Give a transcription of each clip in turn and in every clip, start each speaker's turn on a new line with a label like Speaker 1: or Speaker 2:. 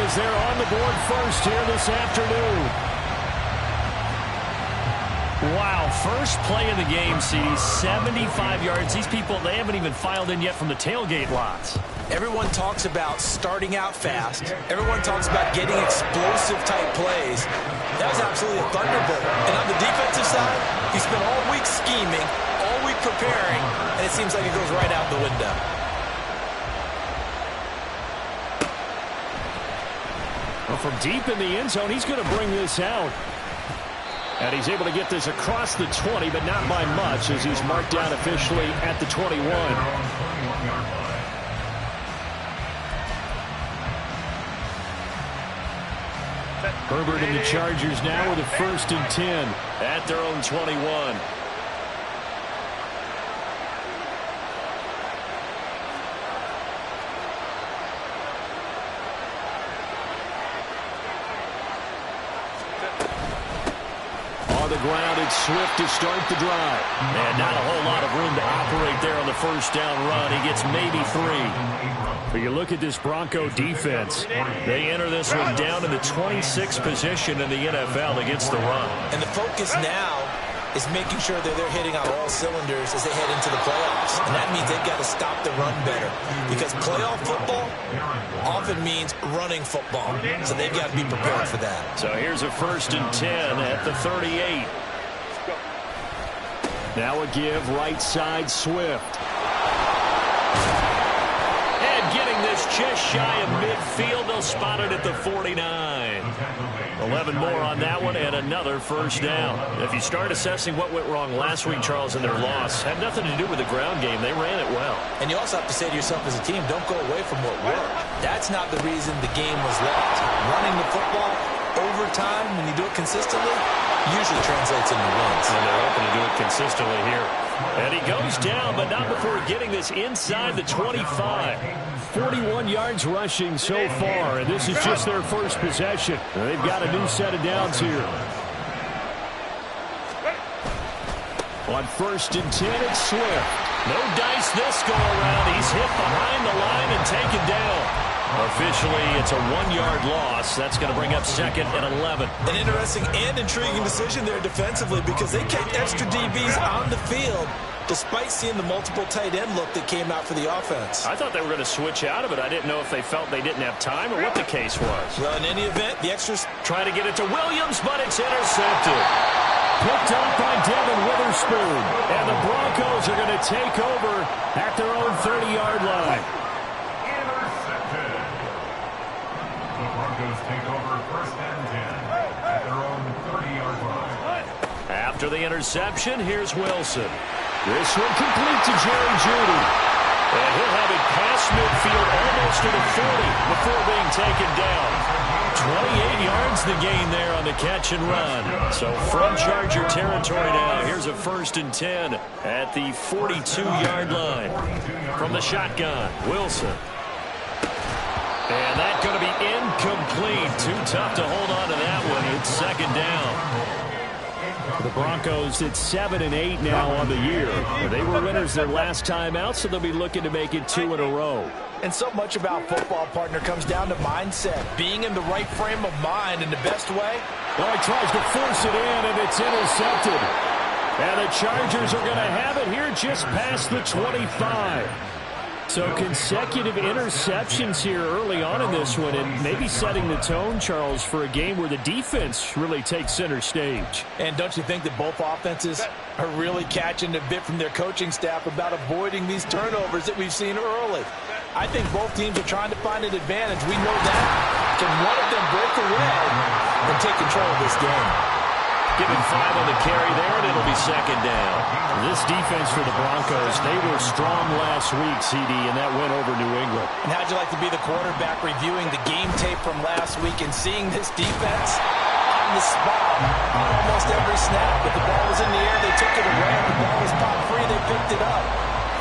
Speaker 1: as they're on the board first here this afternoon. Wow, first play of the game, CD, 75 yards. These people, they haven't even filed in yet from the tailgate lots.
Speaker 2: Everyone talks about starting out fast. Everyone talks about getting explosive-type plays. That was absolutely a thunderbolt. And on the defensive side, he spent all week scheming, all week preparing, and it seems like it goes right out the window.
Speaker 1: Well, from deep in the end zone, he's going to bring this out. And he's able to get this across the 20, but not by much, as he's marked down officially at the 21. Herbert and the Chargers now with a 1st and 10 at their own 21. On the ground, it's Swift to start the drive. And not a whole lot of room to operate there on the first down run. He gets maybe 3. But you look at this Bronco defense. They enter this one down in the 26th position in the NFL against the run.
Speaker 2: And the focus now is making sure that they're hitting on all cylinders as they head into the playoffs. And that means they've got to stop the run better. Because playoff football often means running football. So they've got to be prepared for that.
Speaker 1: So here's a 1st and 10 at the 38. Now a give right side Swift. Getting this just shy of midfield. They'll spot it at the 49. 11 more on that one and another 1st down. If you start assessing what went wrong last week, Charles, in their loss, had nothing to do with the ground game. They ran it well. And you also have to say to yourself as a team, don't go away from what worked. That's not the reason the game was lost. Running the football over time, when you do it consistently, usually translates into wins. And they're hoping to do it consistently here. And he goes down, but not before getting this inside the 25. 41 yards rushing so far, and this is just their first possession. They've got a new set of downs here. On 1st and 10, it's Swift. No dice this go-around. He's hit behind the line and taken down. Officially, it's a 1-yard loss. That's going to bring up 2nd and 11.
Speaker 2: An interesting and intriguing decision there defensively because they kept extra DBs on the field despite seeing the multiple tight end look that came out for the offense.
Speaker 1: I thought they were going to switch out of it. I didn't know if they felt they didn't have time or what the case was.
Speaker 2: Well, in any event, the extras
Speaker 1: try to get it to Williams, but it's intercepted. Picked up by Devin Witherspoon. And the Broncos are going to take over at their own 30-yard line. After the interception, here's Wilson. This one complete to Jerry Jeudy. And he'll have it past midfield almost to the 40 before being taken down. 28 yards the gain there on the catch and run. So from Charger territory now, here's a 1st and 10 at the 42-yard line. From the shotgun, Wilson. And that's going to be incomplete. Too tough to hold on to that one. It's 2nd down. The Broncos at 7 and 8 now on the year. They were winners their last time out, so they'll be looking to make it 2 in a row.
Speaker 2: And so much about football, partner, comes down to mindset. Being in the right frame of mind in the best way.
Speaker 1: Well, he tries to force it in, and it's intercepted. And the Chargers are going to have it here just past the 25. So consecutive interceptions here early on in this one, and maybe setting the tone, Charles, for a game where the defense really takes center stage.
Speaker 2: And don't you think that both offenses are really catching a bit from their coaching staff about avoiding these turnovers that we've seen early? I think both teams are trying to find an advantage. We know that. Can one of them break away and take control of this game?
Speaker 1: Give him 5 on the carry there, and it'll be 2nd down. This defense for the Broncos, they were strong last week, CD, and that went over New England.
Speaker 2: And how'd you like to be the quarterback reviewing the game tape from last week and seeing this defense on the spot on almost every snap? If the ball was in the air, they took it away. If the ball was popped free, they picked it up.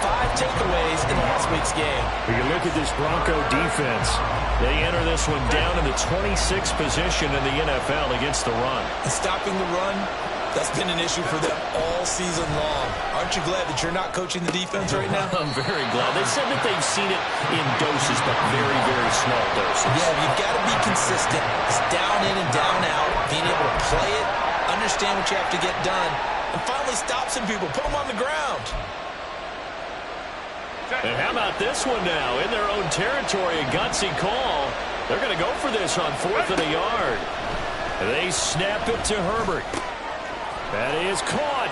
Speaker 2: 5 takeaways in last week's game.
Speaker 1: When you look at this Bronco defense, they enter this one down in the 26th position in the NFL against the run.
Speaker 2: And stopping the run, that's been an issue for them all season long. Aren't you glad that you're not coaching the defense right now?
Speaker 1: I'm very glad. They said that they've seen it in doses, but very, very small doses.
Speaker 2: Yeah, you've got to be consistent consistent. It's down in and down out, being able to play it, understand what you have to get done, and finally stop some people, put them on the ground.
Speaker 1: And how about this one now? In their own territory, a gutsy call. They're going to go for this on 4th and a yard. They snap it to Herbert. That is caught.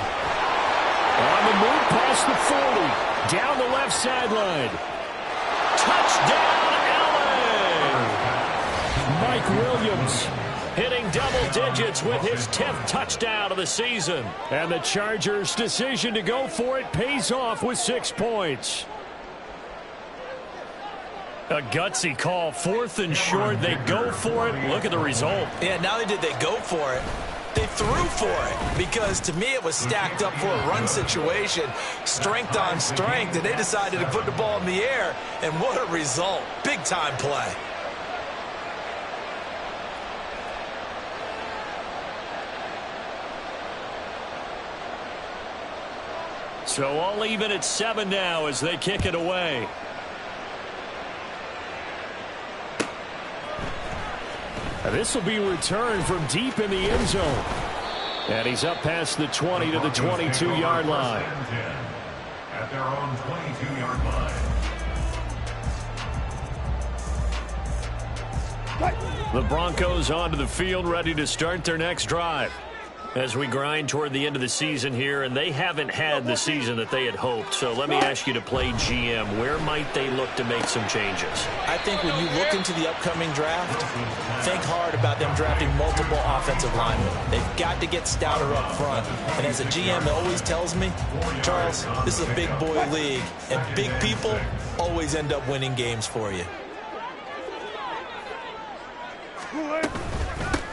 Speaker 1: On the move past the 40. Down the left sideline. Touchdown, Allen! Mike Williams hitting double digits with his 10th touchdown of the season. And the Chargers' decision to go for it pays off with 6 points. A gutsy call, 4th and short. They go for it. Look at the result.
Speaker 2: Yeah, not only did they go for it, they threw for it, because to me it was stacked up for a run situation, strength on strength, and they decided to put the ball in the air, and what a result. Big-time play.
Speaker 1: So all even at 7 now as they kick it away. This will be returned from deep in the end zone. And he's up past the 20 to the 22-yard line.
Speaker 3: At their own 22-yard line.
Speaker 1: The Broncos onto the field, ready to start their next drive. As we grind toward the end of the season here, and they haven't had the season that they had hoped. So let me ask you to play GM. Where might they look to make some changes?
Speaker 2: I think when you look into the upcoming draft, think hard about them drafting multiple offensive linemen. They've got to get stouter up front. And as a GM always tells me, Charles, this is a big boy league, and big people always end up winning games for you.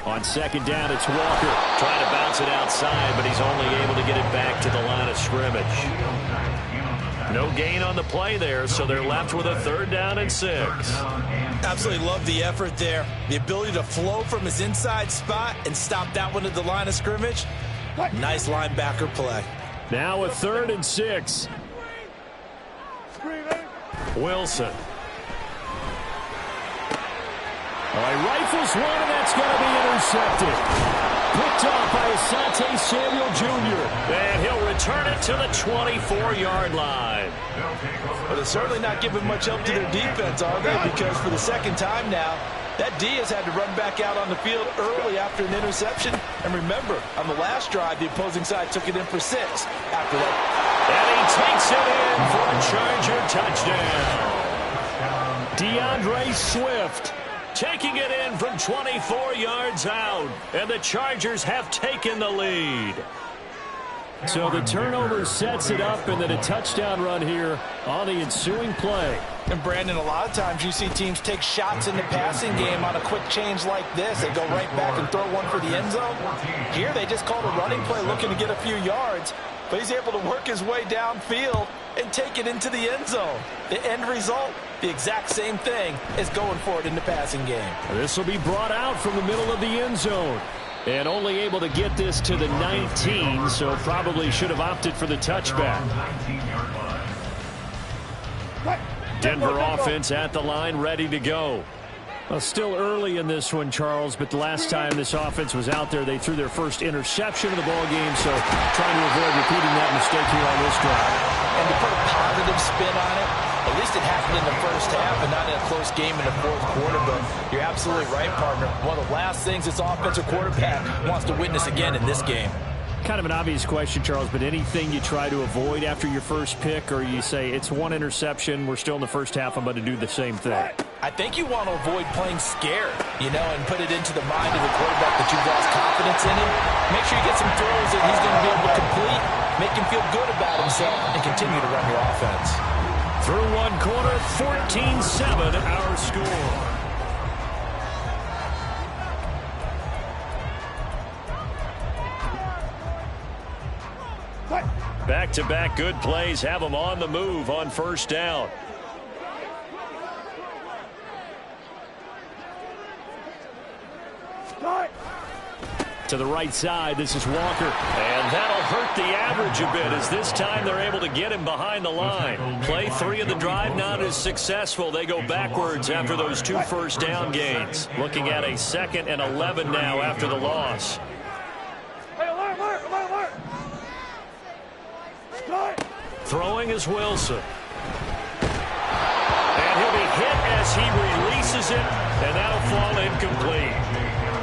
Speaker 1: On 2nd down, it's Walker. Trying to bounce it outside, but he's only able to get it back to the line of scrimmage. No gain on the play there, so they're left with a 3rd down and 6.
Speaker 2: Absolutely love the effort there. The ability to flow from his inside spot and stop that one at the line of scrimmage. Nice linebacker play.
Speaker 1: Now a 3rd and 6. Wilson. He rifles one, and that's going to be intercepted. Picked off by Asante Samuel Jr. And he'll return it to the 24-yard line.
Speaker 2: But they're certainly not giving much help to their defense, are they? Because for the 2nd time now, that D has had to run back out on the field early after an interception. And remember, on the last drive, the opposing side took it in for 6 after that.
Speaker 1: And he takes it in for a Charger touchdown. DeAndre Swift taking it in from 24 yards out. And the Chargers have taken the lead. So the turnover sets it up, and then a touchdown run here on the ensuing play.
Speaker 2: And Brandon, a lot of times you see teams take shots in the passing game on a quick change like this. They go right back and throw one for the end zone. Here they just called a running play looking to get a few yards. But he's able to work his way downfield and take it into the end zone. The end result, the exact same thing as going for it in the passing game.
Speaker 1: This will be brought out from the middle of the end zone. And only able to get this to the 19, so probably should have opted for the touchback. Denver offense at the line, ready to go. Well, still early in this one, Charles, but the last time this offense was out there, they threw their first interception of the ball game, so trying to avoid repeating that mistake here on this drive.
Speaker 2: And to put a positive spin on it, at least it happened in the first half and not in a close game in the 4th quarter. But you're absolutely right, partner. One of the last things this offensive quarterback wants to witness again in this game.
Speaker 1: Kind of an obvious question, Charles, but anything you try to avoid after your first pick, or you say it's one interception, we're still in the first half, I'm going to do the same thing?
Speaker 2: I think you want to avoid playing scared, and put it into the mind of the quarterback that you've lost confidence in him. Make sure you get some throws that he's going to be able to complete, make him feel good about himself, and continue to run your offense.
Speaker 1: Through one quarter, 14-7 our score. Back-to-back good plays have them on the move on first down. To the right side, this is Walker. And that'll hurt the average a bit as this time they're able to get him behind the line. Play 3 of the drive not as successful. They go backwards after those 2 first down gains. Looking at a 2nd and 11 now after the loss. Throwing is Wilson. And he'll be hit as he releases it, and that'll fall incomplete.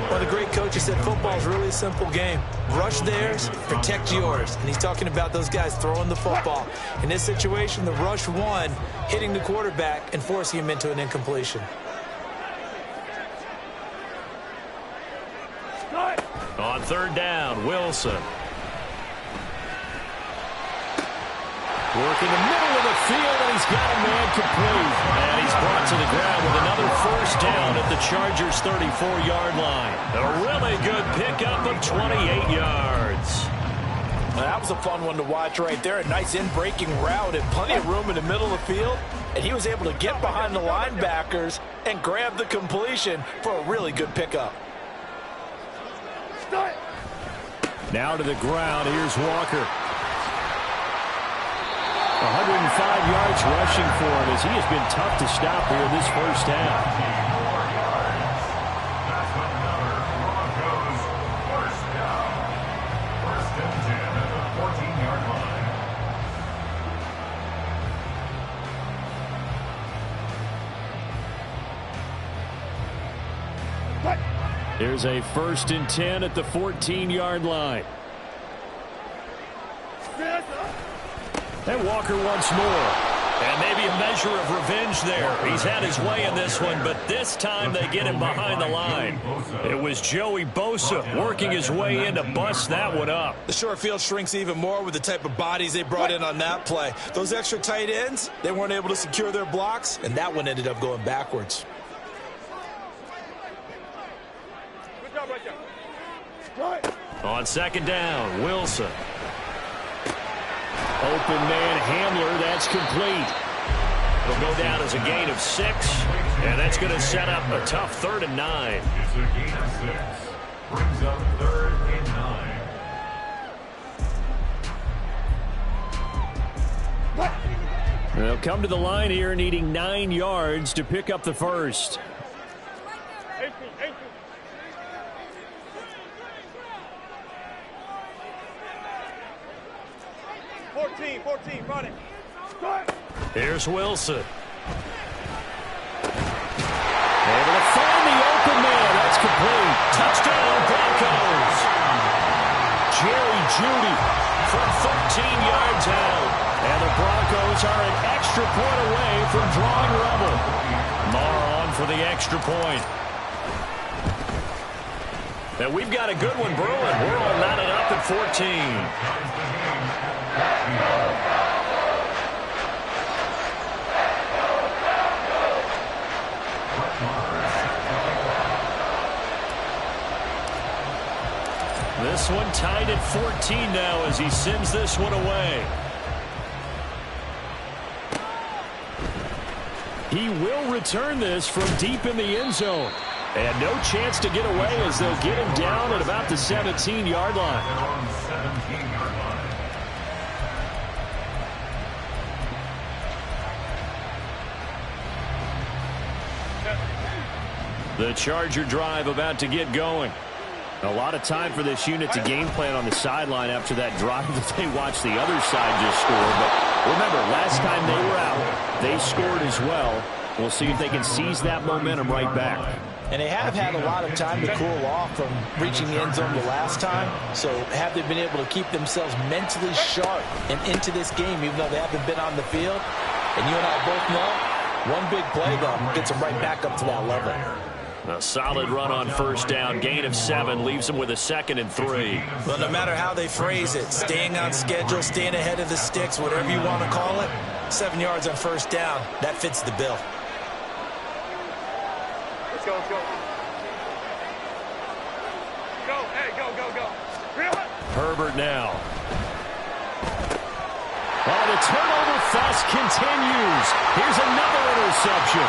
Speaker 2: One of the great coaches said football is really a simple game. Rush theirs, protect yours. And he's talking about those guys throwing the football. In this situation, the rush one, hitting the quarterback and forcing him into an incompletion.
Speaker 1: On 3rd down, Wilson. Working the middle of the field, and he's got a man complete. And he's brought to the ground with another first down at the Chargers' 34-yard line. A really good pickup of 28 yards.
Speaker 2: Now, that was a fun one to watch right there. A nice in-breaking route and plenty of room in the middle of the field. And he was able to get behind the linebackers and grab the completion for a really good pickup.
Speaker 1: Now to the ground. Here's Walker. 105 yards rushing for him as he has been tough to stop here in this first half.
Speaker 3: That's another Broncos first down. 1st and 10 at the 14-yard line.
Speaker 1: Here's a 1st and 10 at the 14-yard line. And Walker once more. And maybe a measure of revenge there. He's had his way in this one, but this time they get him behind the line. It was Joey Bosa working his way in to bust that one up.
Speaker 2: The short field shrinks even more with the type of bodies they brought in on that play. Those extra tight ends, they weren't able to secure their blocks, and that one ended up going backwards.
Speaker 1: On 2nd down, Wilson. Open man Hamler, that's complete. It'll go down as a gain of 6, and that's going to set up a tough 3rd and 9.
Speaker 3: It's a gain of 6. Brings up 3rd and 9.
Speaker 1: They'll come to the line here needing 9 yards to pick up the first.
Speaker 4: 14, run it.
Speaker 1: Here's Wilson. Able to find the open man. That's complete. Touchdown, Broncos. Jerry Jeudy from 13 yards out. And the Broncos are an extra point away from drawing level. Marr on for the extra point. And we've got a good one brewing. We're all knotted up at 14. This one tied at 14 now as he sends this one away. He will return this from deep in the end zone. And no chance to get away as they'll get him down at about the 17-yard line. The Charger drive about to get going. A lot of time for this unit to game plan on the sideline after that drive that they watched the other side just score. But remember, last time they were out, they scored as well. We'll see if they can seize that momentum right back.
Speaker 2: And they have had a lot of time to cool off from reaching the end zone the last time. So have they been able to keep themselves mentally sharp and into this game, even though they haven't been on the field? And you and I both know, one big play, though, gets them right back up to that level.
Speaker 1: A solid run on first down. Gain of 7 leaves them with a 2nd and 3.
Speaker 2: Well, no matter how they phrase it, staying on schedule, staying ahead of the sticks, whatever you want to call it, 7 yards on first down, that fits the bill.
Speaker 4: Let's go. Go, hey, go.
Speaker 1: Herbert now. Oh, the turnover fest continues. Here's another interception.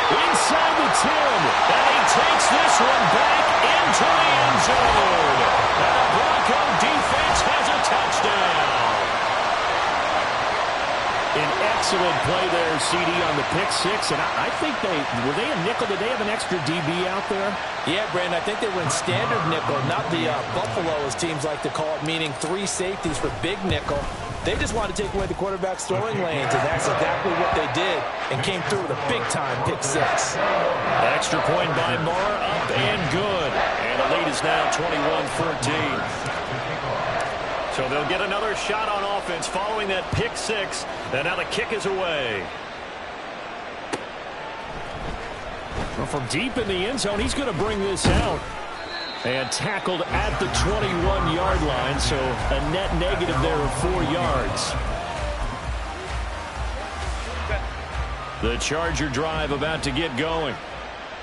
Speaker 1: Inside the 10, and he takes this one back into the end zone. Excellent play there, CD, on the pick six. And I think were they a nickel? Did they have an extra DB out there?
Speaker 2: Yeah, Brandon, I think they were in standard nickel, not the Buffalo, as teams like to call it, meaning 3 safeties for big nickel. They just wanted to take away the quarterback's throwing lanes, and that's exactly what they did, and came through with a big-time pick six.
Speaker 1: Extra point by Moore, up and good. And the lead is now 21-14. So they'll get another shot on offense following that pick six. And now the kick is away. Well, from deep in the end zone, he's going to bring this out. And tackled at the 21-yard line, so a net negative there of 4 yards. The Charger drive about to get going.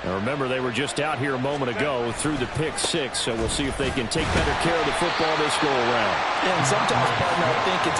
Speaker 1: Now remember, they were just out here a moment ago through the pick six, so we'll see if they can take better care of the football this go around.
Speaker 2: And sometimes, partner, I think it's